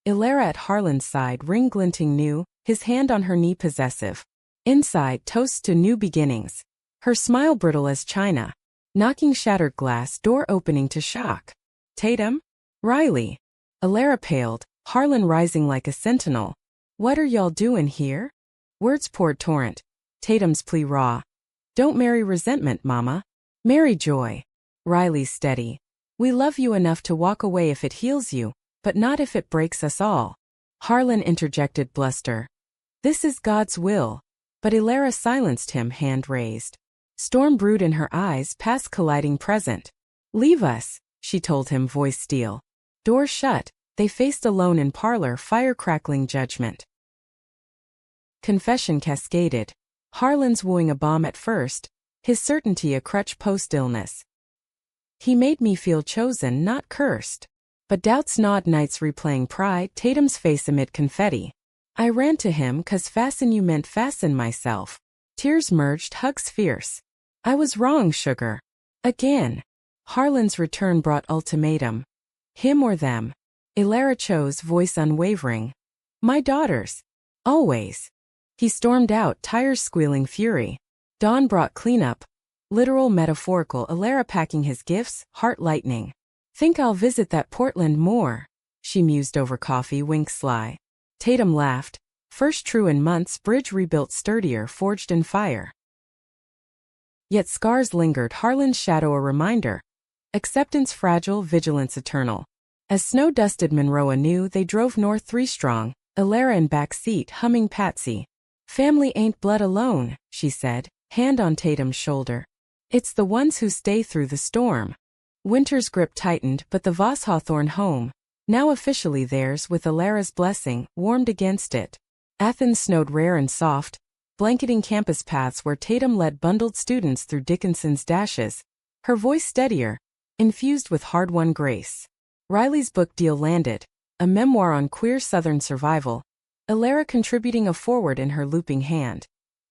Speaker 1: Alara at Harlan's side, ring glinting new, his hand on her knee possessive. Inside, toast to new beginnings. Her smile brittle as china. Knocking shattered glass, door opening to shock. Tatum? Riley. Alara paled, Harlan rising like a sentinel. What are y'all doing here? Words poured torrent. Tatum's plea raw. Don't marry resentment, Mama. Marry joy. Riley steady. We love you enough to walk away if it heals you, but not if it breaks us all. Harlan interjected bluster. This is God's will. But Alara silenced him, hand raised. Storm brewed in her eyes, past colliding present. Leave us, she told him, voice steel. Door shut, they faced alone in parlor, fire crackling judgment. Confession cascaded. Harlan's wooing a bomb at first, his certainty a crutch post-illness. He made me feel chosen, not cursed. But doubts gnawed nights replaying pride, Tatum's face amid confetti. I ran to him 'cause fasten you meant fasten myself. Tears merged, hugs fierce. I was wrong, sugar. Again. Harlan's return brought ultimatum. Him or them. Alara chose, voice unwavering. My daughters. Always. He stormed out, tires squealing fury. Dawn brought cleanup. Literal, metaphorical, Alara packing his gifts, heart lightening. Think I'll visit that Portland more. She mused over coffee, wink sly. Tatum laughed. First true in months, bridge rebuilt sturdier, forged in fire. Yet scars lingered, Harlan's shadow a reminder. Acceptance fragile, vigilance eternal. As snow dusted Monroe anew, they drove north three-strong, Alara in back seat humming Patsy. Family ain't blood alone, she said, hand on Tatum's shoulder. It's the ones who stay through the storm. Winter's grip tightened, but the Voss Hawthorne home, now officially theirs with Alara's blessing, warmed against it. Athens snowed rare and soft, blanketing campus paths where Tatum led bundled students through Dickinson's dashes, her voice steadier, infused with hard-won grace. Riley's book deal landed, a memoir on queer Southern survival, Alara contributing a foreword in her looping hand.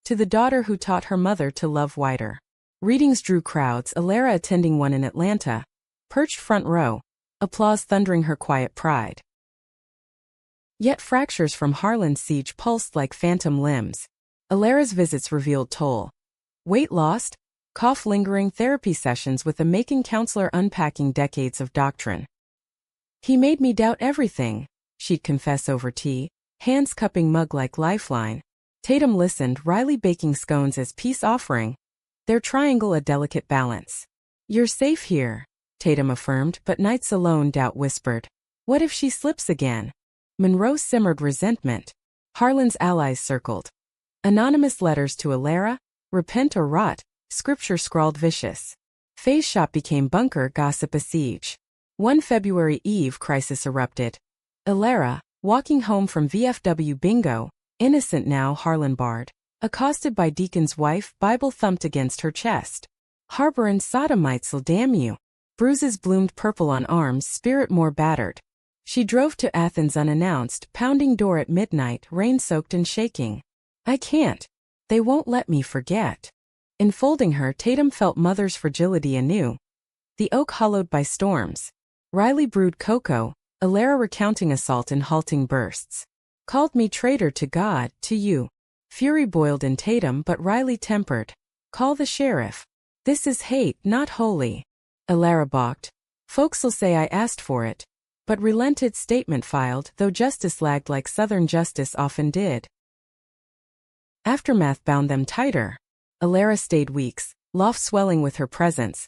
Speaker 1: To the daughter who taught her mother to love whiter. Readings drew crowds, Alara attending one in Atlanta, perched front row, applause thundering her quiet pride. Yet fractures from Harlan's siege pulsed like phantom limbs. Alara's visits revealed toll. Weight lost, cough lingering, therapy sessions with a Macon counselor unpacking decades of doctrine. He made me doubt everything, she'd confess over tea, hands cupping mug like lifeline. Tatum listened, Riley baking scones as peace offering, their triangle a delicate balance. You're safe here, Tatum affirmed, but nights alone, doubt whispered. What if she slips again? Monroe simmered resentment. Harlan's allies circled. Anonymous letters to Alara, repent or rot, scripture scrawled vicious. Faye's shop became bunker, gossip a siege. One February Eve crisis erupted. Alara, walking home from VFW bingo, innocent now, Harlan barred. Accosted by Deacon's wife, Bible thumped against her chest. Harborin' sodomites'll damn you. Bruises bloomed purple on arms, spirit more battered. She drove to Athens unannounced, pounding door at midnight, rain-soaked and shaking. I can't. They won't let me forget. Enfolding her, Tatum felt mother's fragility anew. The oak hollowed by storms. Riley brewed cocoa, Alara recounting assault in halting bursts. Called me traitor to God, to you. Fury boiled in Tatum, but Riley tempered. Call the sheriff. This is hate, not holy. Alara balked. Folks'll say I asked for it. But relented, statement filed, though justice lagged like Southern justice often did. Aftermath bound them tighter. Alara stayed weeks, loft swelling with her presence.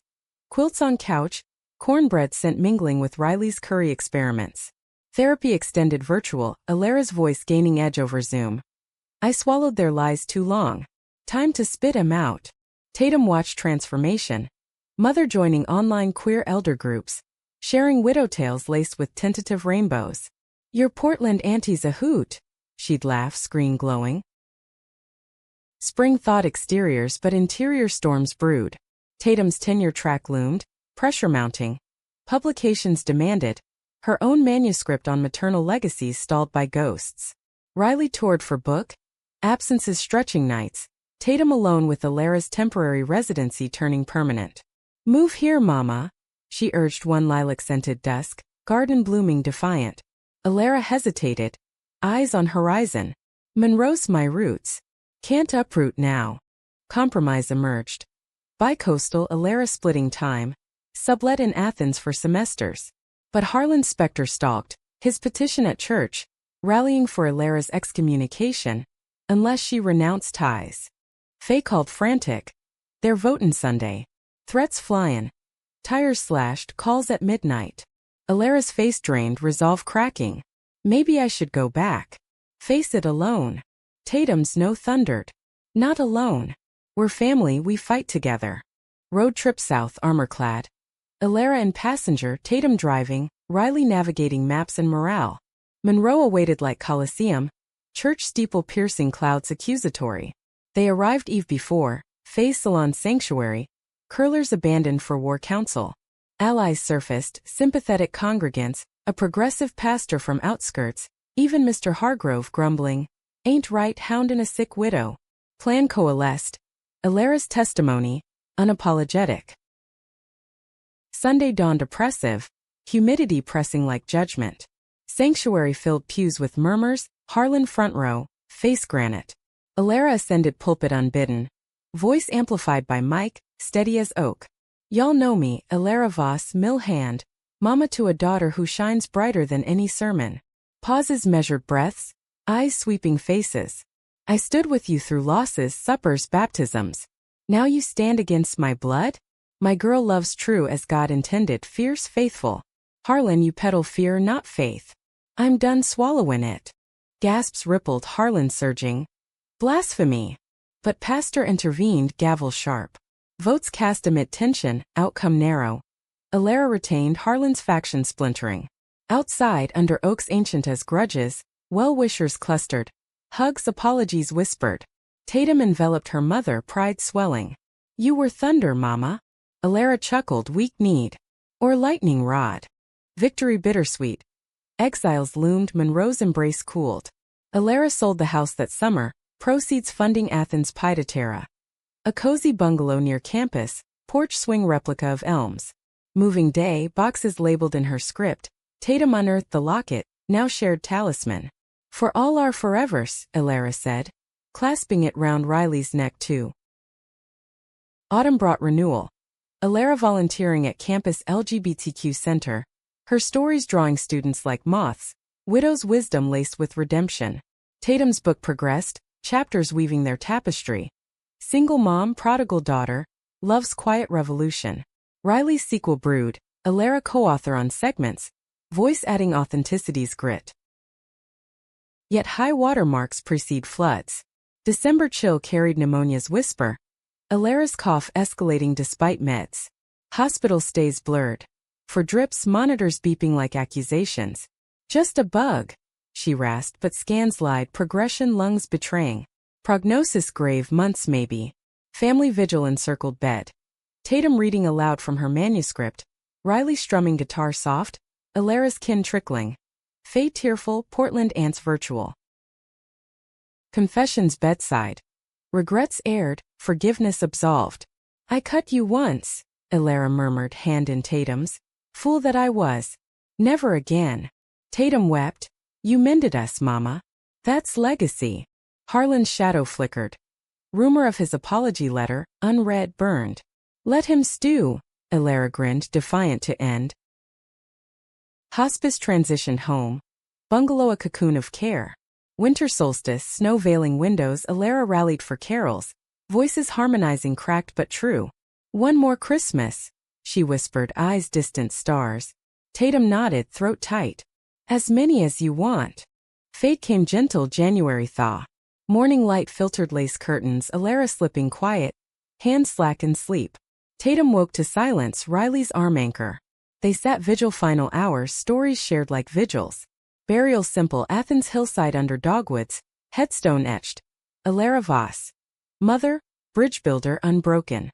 Speaker 1: Quilts on couch, cornbread scent mingling with Riley's curry experiments. Therapy extended virtual, Alara's voice gaining edge over Zoom. I swallowed their lies too long. Time to spit 'em out. Tatum watched transformation. Mother joining online queer elder groups, sharing widow tales laced with tentative rainbows. Your Portland auntie's a hoot, she'd laugh, screen glowing. Spring thawed exteriors, but interior storms brewed. Tatum's tenure track loomed, pressure mounting. Publications demanded. Her own manuscript on maternal legacies stalled by ghosts. Riley toured for book, absences stretching nights, Tatum alone with Alara's temporary residency turning permanent. Move here, mama, she urged one lilac-scented dusk, garden blooming defiant. Alara hesitated, eyes on horizon. Monroe's my roots. Can't uproot now. Compromise emerged. Bicoastal, Alara splitting time. Sublet in Athens for semesters. But Harlan's specter stalked, his petition at church, rallying for Alara's excommunication, unless she renounced ties. Faye called frantic. They're votin' Sunday. Threats flyin'. Tires slashed, calls at midnight. Alara's face drained, resolve cracking. Maybe I should go back. Face it alone. Tatum's no thundered. Not alone. We're family, we fight together. Road trip south, armor-clad. Alara and passenger, Tatum driving, Riley navigating maps and morale. Monroe awaited like Coliseum, church steeple piercing clouds accusatory. They arrived eve before, Faye's salon sanctuary, curlers abandoned for war council. Allies surfaced, sympathetic congregants, a progressive pastor from outskirts, even Mr. Hargrove grumbling, ain't right, houndin' a sick widow. Plan coalesced. Alara's testimony, unapologetic. Sunday dawned oppressive, humidity pressing like judgment. Sanctuary-filled pews with murmurs, Harlan front row, face granite. Alara ascended pulpit unbidden. Voice amplified by mic, steady as oak. Y'all know me, Alara Voss, mill hand, mama to a daughter who shines brighter than any sermon. Pauses, measured breaths, eyes sweeping faces. I stood with you through losses, suppers, baptisms. Now you stand against my blood? My girl loves true as God intended, fierce faithful. Harlan, you peddle fear, not faith. I'm done swallowing it. Gasps rippled, Harlan surging. Blasphemy. But pastor intervened, gavel sharp. Votes cast amid tension, outcome narrow. Alara retained, Harlan's faction splintering. Outside, under oaks ancient as grudges, well-wishers clustered. Hugs, apologies whispered. Tatum enveloped her mother, pride swelling. You were thunder, mama. Alara chuckled, weak-kneed. Or lightning rod. Victory bittersweet. Exiles loomed, Monroe's embrace cooled. Alara sold the house that summer, proceeds funding Athens' Pita Terra. A cozy bungalow near campus, porch swing replica of elms. Moving day, boxes labeled in her script. Tatum unearthed the locket, now shared talisman. For all our forevers, Alara said, clasping it round Riley's neck too. Autumn brought renewal. Alara volunteering at campus LGBTQ center. Her stories drawing students like moths, widow's wisdom laced with redemption. Tatum's book progressed, chapters weaving their tapestry. Single mom, prodigal daughter, love's quiet revolution. Riley's sequel brewed, Alara co-author on segments, voice adding authenticity's grit. Yet high water marks precede floods. December chill carried pneumonia's whisper. Alara's cough escalating despite meds. Hospital stays blurred. For drips, monitors beeping like accusations. Just a bug, she rasped, but scans lied, progression lungs betraying. Prognosis grave, months maybe. Family vigil encircled bed. Tatum reading aloud from her manuscript. Riley strumming guitar soft. Alara's kin trickling. Faye tearful, Portland aunts virtual. Confessions bedside. Regrets aired, forgiveness absolved. I cut you once, Alara murmured, hand in Tatum's. Fool that I was. Never again. Tatum wept. You mended us, mama. That's legacy. Harlan's shadow flickered. Rumor of his apology letter, unread, burned. Let him stew, Alara grinned, defiant to end. Hospice transitioned home. Bungalow a cocoon of care. Winter solstice, snow veiling windows, Alara rallied for carols. Voices harmonizing cracked but true. One more Christmas, she whispered, eyes distant stars. Tatum nodded, throat tight. As many as you want. Fate came gentle, January thaw. Morning light filtered lace curtains, Alara slipping quiet. Hands slack in sleep. Tatum woke to silence, Riley's arm anchor. They sat vigil final hours, stories shared like vigils. Burial simple, Athens hillside under dogwoods, headstone etched. Alara Voss. Mother, bridge builder unbroken.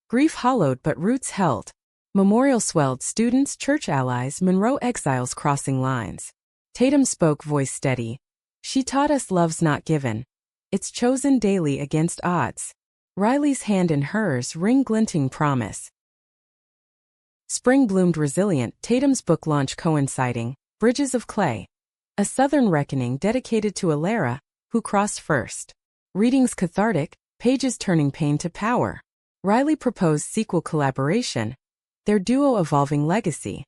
Speaker 1: Grief hollowed but roots held. Memorial swelled, students, church allies, Monroe exiles crossing lines. Tatum spoke, voice steady. She taught us love's not given. It's chosen daily against odds. Riley's hand in hers, ring glinting promise. Spring bloomed resilient, Tatum's book launch coinciding. Bridges of Clay. A Southern reckoning dedicated to Alara, who crossed first. Readings cathartic, pages turning pain to power. Riley proposed sequel collaboration. Their duo evolving legacy.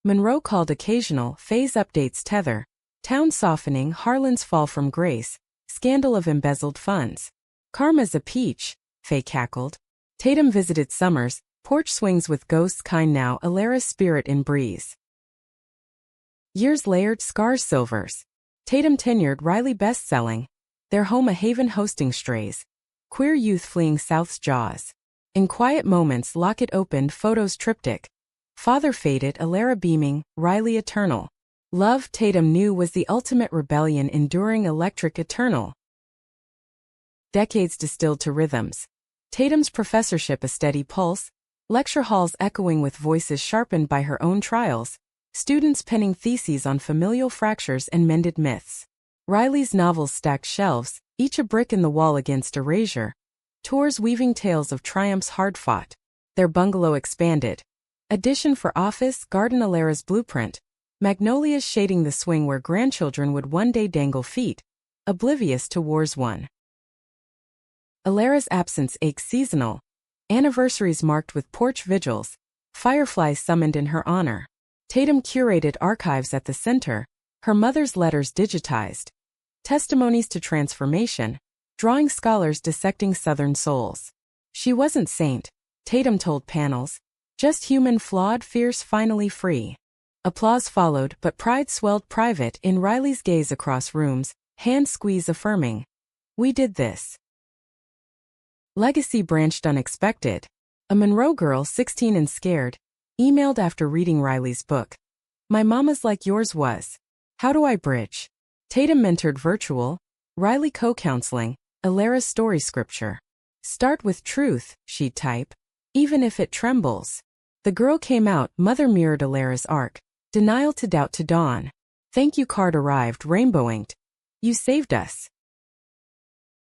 Speaker 1: Monroe called occasional, phase updates tether. Town softening, Harlan's fall from grace. Scandal of embezzled funds. Karma's a peach, Faye cackled. Tatum visited summers, porch swings with ghosts kind now, Alara's spirit in breeze. Years layered, scars silvers. Tatum tenured, Riley best-selling. Their home a haven hosting strays. Queer youth fleeing South's jaws. In quiet moments, locket opened, photos triptych. Father faded, Alara beaming, Riley eternal. Love, Tatum knew, was the ultimate rebellion, enduring, electric, eternal. Decades distilled to rhythms. Tatum's professorship a steady pulse. Lecture halls echoing with voices sharpened by her own trials. Students penning theses on familial fractures and mended myths. Riley's novels stacked shelves, each a brick in the wall against erasure. Tours weaving tales of triumphs hard-fought. Their bungalow expanded. Addition for office, garden, Alara's blueprint. Magnolias shading the swing where grandchildren would one day dangle feet. Oblivious to wars won. Alara's absence aches seasonal. Anniversaries marked with porch vigils. Fireflies summoned in her honor. Tatum curated archives at the center. Her mother's letters digitized. Testimonies to transformation. drawing scholars dissecting Southern souls. She wasn't saint, Tatum told panels, just human, flawed, fierce, finally free. Applause followed, but pride swelled private in Riley's gaze across rooms, hand squeeze affirming. We did this. Legacy branched unexpected. A Monroe girl, 16 and scared, emailed after reading Riley's book. My mama's like yours was. How do I bridge? Tatum mentored virtual, Riley co-counseling, Alara's story scripture. Start with truth, she'd type, even if it trembles. The girl came out, mother mirrored Alara's arc, denial to doubt to dawn. Thank you card arrived, rainbow inked. You saved us.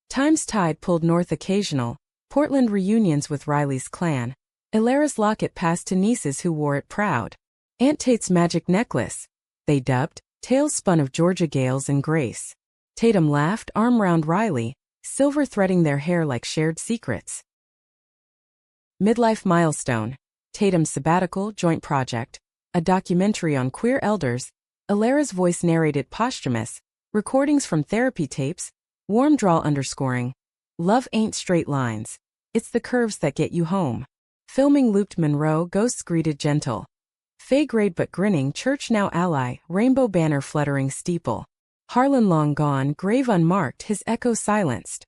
Speaker 1: Times Tide pulled north occasional, Portland reunions with Riley's clan. Alara's locket passed to nieces who wore it proud. Aunt Tate's magic necklace, they dubbed, tales spun of Georgia gales and grace. Tatum laughed, arm round Riley, silver threading their hair like shared secrets. Midlife milestone, Tatum's sabbatical joint project, a documentary on queer elders. Alara's voice narrated posthumous, recordings from therapy tapes, warm drawl underscoring. Love ain't straight lines, it's the curves that get you home. Filming looped Monroe, ghosts greeted gentle. Fay grayed but grinning, church now ally, rainbow banner fluttering steeple. Harlan long gone, grave unmarked, his echo silenced.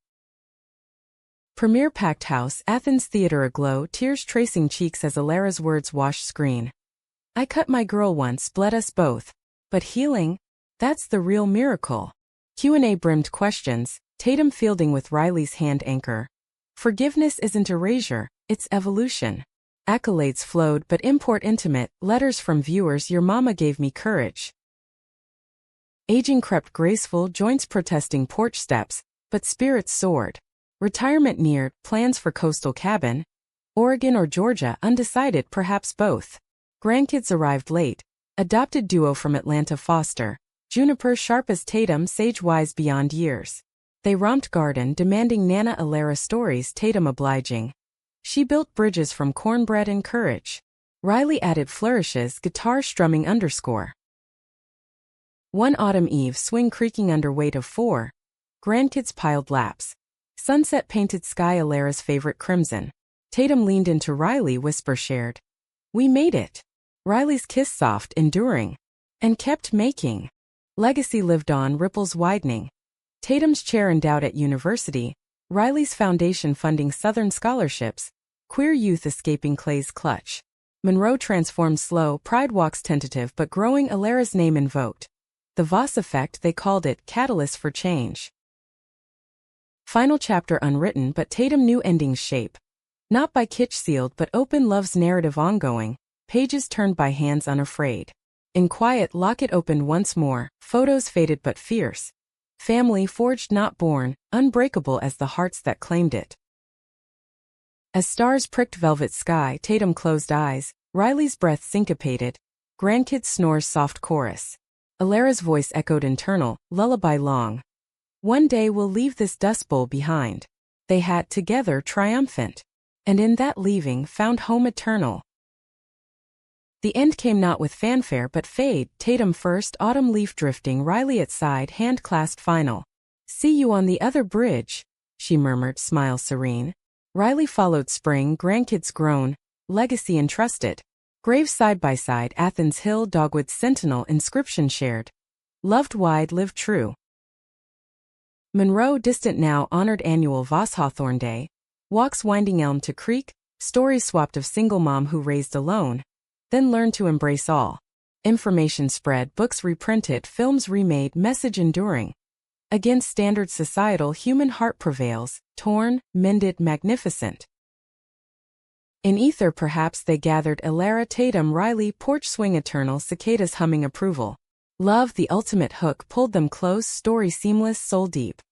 Speaker 1: Premiere packed house, Athens theater aglow, tears tracing cheeks as Alara's words washed screen. I cut my girl once, bled us both. But healing? That's the real miracle. Q&A brimmed questions, Tatum fielding with Riley's hand anchor. Forgiveness isn't erasure, it's evolution. Accolades flowed but import intimate, letters from viewers, your mama gave me courage. Aging crept graceful, joints protesting porch steps, but spirits soared. Retirement neared, plans for coastal cabin. Oregon or Georgia, undecided, perhaps both. Grandkids arrived late, adopted duo from Atlanta foster. Juniper sharp as Tatum, sage wise beyond years. They romped garden, demanding Nana Alara stories, Tatum obliging. She built bridges from cornbread and courage. Riley added flourishes, guitar strumming underscore. One autumn eve, swing creaking under weight of 4. Grandkids piled laps. Sunset painted sky, Alara's favorite crimson. Tatum leaned into Riley, whisper shared. We made it. Riley's kiss soft, enduring. And kept making. Legacy lived on, ripples widening. Tatum's chair endowed at university. Riley's foundation funding Southern scholarships. Queer youth escaping Clay's clutch. Monroe transformed slow, pride walks tentative but growing, Alara's name invoked. The Voss effect, they called it, catalyst for change. Final chapter unwritten but Tatum knew ending's shape. Not by kitsch sealed but open, love's narrative ongoing, pages turned by hands unafraid. In quiet, locket opened once more, photos faded but fierce. Family forged not born, unbreakable as the hearts that claimed it. As stars pricked velvet sky, Tatum closed eyes, Riley's breath syncopated. Grandkids' snores soft chorus. Alara's voice echoed internal, lullaby long. One day we'll leave this dust bowl behind. They had together triumphant. And in that leaving found home eternal. The end came not with fanfare but fade, Tatum first, autumn leaf drifting, Riley at side, hand clasped final. See you on the other bridge, she murmured, smile serene. Riley followed spring, grandkids grown, legacy entrusted. Graves side by side, Athens Hill, Dogwood Sentinel, inscription shared. Loved wide, lived true. Monroe distant now, honored annual Voss Hawthorne Day. Walks winding elm to creek, stories swapped of single mom who raised alone. Then learned to embrace all. Information spread, books reprinted, films remade, message enduring. Against standard societal, human heart prevails, torn, mended, magnificent. In ether perhaps they gathered, Alara, Tatum, Riley, porch swing eternal, cicadas humming approval. Love, the ultimate hook, pulled them close, story seamless, soul deep.